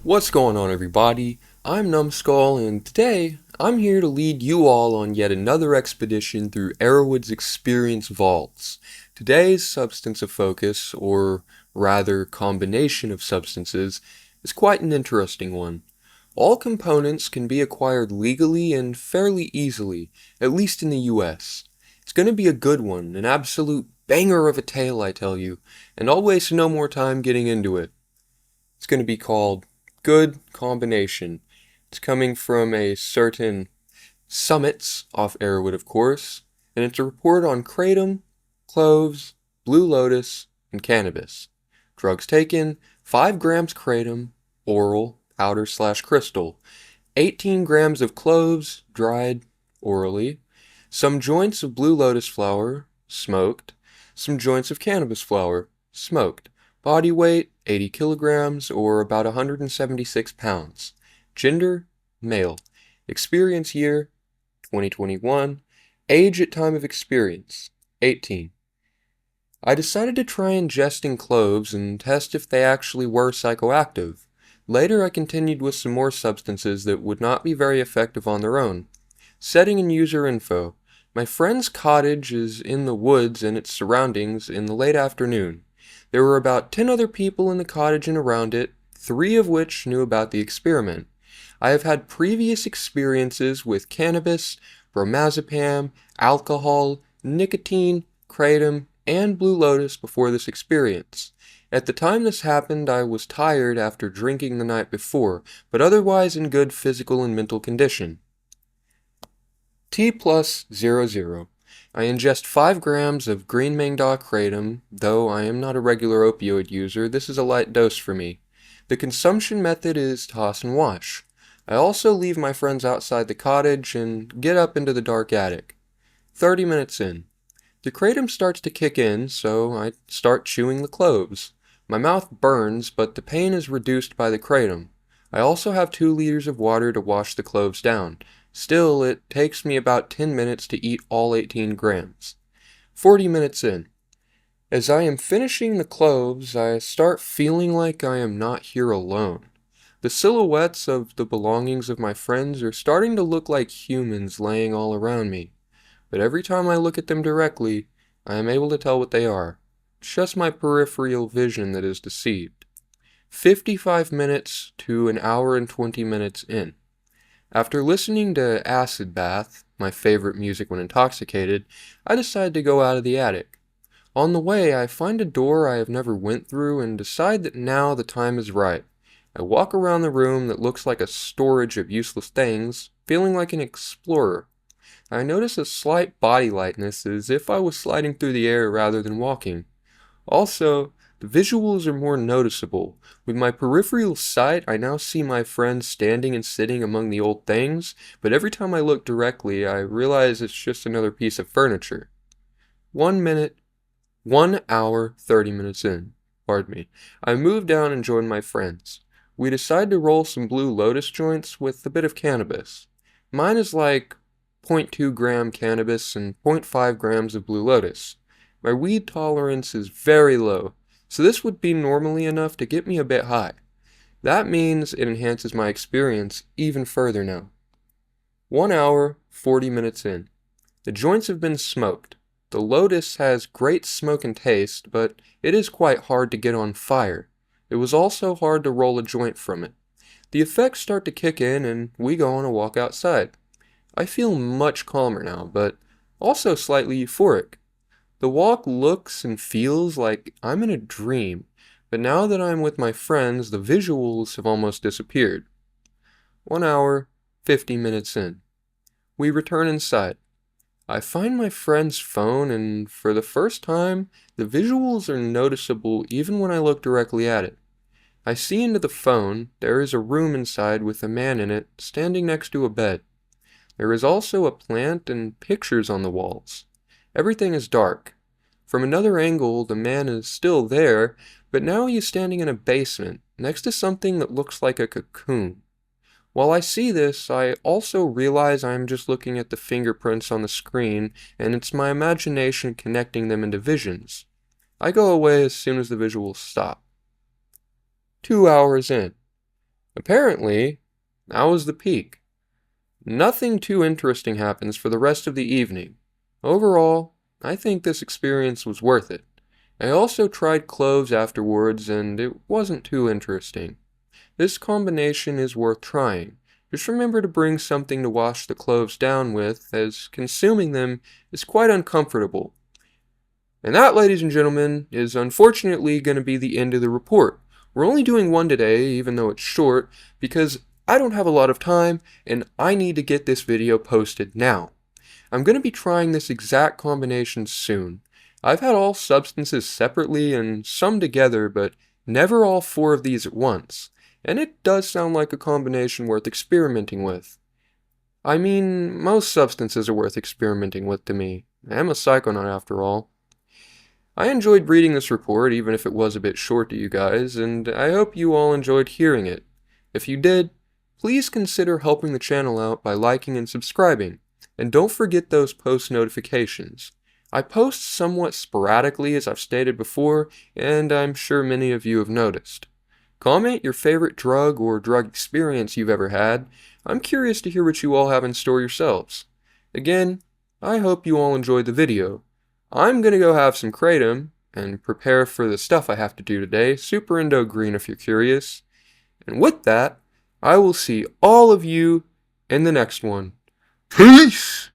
What's going on, everybody? I'm Numbskull, and today I'm here to lead you all on yet another expedition through Erowid's experience vaults. Today's substance of focus, or rather combination of substances, is quite an interesting one. All components can be acquired legally and fairly easily, at least in the US. It's going to be a good one, an absolute banger of a tale, I tell you, and I'll waste no more time getting into it. It's going to be called Good Combination. It's coming from a certain Summits off Erowid, of course, and it's a report on Kratom, Cloves, Blue Lotus, and Cannabis. Drugs taken: 5 grams Kratom, oral, powder/crystal, 18 grams of Cloves, dried, orally, some joints of Blue Lotus flower, smoked, some joints of Cannabis flower, smoked. Body weight, 80 kilograms, or about 176 pounds. Gender, male. Experience year, 2021. Age at time of experience, 18. I decided to try ingesting cloves and test if they actually were psychoactive. Later I continued with some more substances that would not be very effective on their own. Setting and user info. My friend's cottage is in the woods and its surroundings in the late afternoon. There were about 10 other people in the cottage and around it, 3 of which knew about the experiment. I have had previous experiences with cannabis, bromazepam, alcohol, nicotine, kratom, and Blue Lotus before this experience. At the time this happened, I was tired after drinking the night before, but otherwise in good physical and mental condition. T+00. I ingest 5 grams of green mangda kratom. Though I am not a regular opioid user, this is a light dose for me. The consumption method is toss and wash. I also leave my friends outside the cottage and get up into the dark attic. 30 minutes in. The kratom starts to kick in, so I start chewing the cloves. My mouth burns, but the pain is reduced by the kratom. I also have 2 liters of water to wash the cloves down. Still, it takes me about 10 minutes to eat all 18 grams. 40 minutes in. As I am finishing the cloves, I start feeling like I am not here alone. The silhouettes of the belongings of my friends are starting to look like humans laying all around me. But every time I look at them directly, I am able to tell what they are. It's just my peripheral vision that is deceived. 55 minutes to an hour and 20 minutes in. After listening to Acid Bath, my favorite music when intoxicated, I decide to go out of the attic. On the way, I find a door I have never went through and decide that now the time is right. I walk around the room that looks like a storage of useless things, feeling like an explorer. I notice a slight body lightness, as if I was sliding through the air rather than walking. Also, the visuals are more noticeable. With my peripheral sight, I now see my friends standing and sitting among the old things, but every time I look directly, I realize it's just another piece of furniture. 1 hour, 30 minutes in. Pardon me. I move down and join my friends. We decide to roll some Blue Lotus joints with a bit of cannabis. Mine is like 0.2 gram cannabis and 0.5 grams of Blue Lotus. My weed tolerance is very low, so this would be normally enough to get me a bit high. That means it enhances my experience even further now. 1 hour, 40 minutes in. The joints have been smoked. The Lotus has great smoke and taste, but it is quite hard to get on fire. It was also hard to roll a joint from it. The effects start to kick in and we go on a walk outside. I feel much calmer now, but also slightly euphoric. The walk looks and feels like I'm in a dream, but now that I'm with my friends, the visuals have almost disappeared. 1 hour, 50 minutes in. We return inside. I find my friend's phone, and for the first time, the visuals are noticeable even when I look directly at it. I see into the phone. There is a room inside with a man in it, standing next to a bed. There is also a plant and pictures on the walls. Everything is dark. From another angle, the man is still there, but now he is standing in a basement, next to something that looks like a cocoon. While I see this, I also realize I am just looking at the fingerprints on the screen, and it's my imagination connecting them into visions. I go away as soon as the visuals stop. 2 hours in. Apparently, that was the peak. Nothing too interesting happens for the rest of the evening. Overall, I think this experience was worth it. I also tried cloves afterwards and it wasn't too interesting. This combination is worth trying. Just remember to bring something to wash the cloves down with, as consuming them is quite uncomfortable. And that, ladies and gentlemen, is unfortunately going to be the end of the report. We're only doing one today, even though it's short, because I don't have a lot of time and I need to get this video posted now. I'm going to be trying this exact combination soon. I've had all substances separately and some together, but never all four of these at once. And it does sound like a combination worth experimenting with. I mean, most substances are worth experimenting with to me. I'm a psychonaut after all. I enjoyed reading this report, even if it was a bit short to you guys, and I hope you all enjoyed hearing it. If you did, please consider helping the channel out by liking and subscribing, and don't forget those post notifications. I post somewhat sporadically, as I've stated before, and I'm sure many of you have noticed. Comment your favorite drug or drug experience you've ever had. I'm curious to hear what you all have in store yourselves. Again, I hope you all enjoyed the video. I'm gonna go have some Kratom and prepare for the stuff I have to do today, Super Indo Green if you're curious. And with that, I will see all of you in the next one. Peace!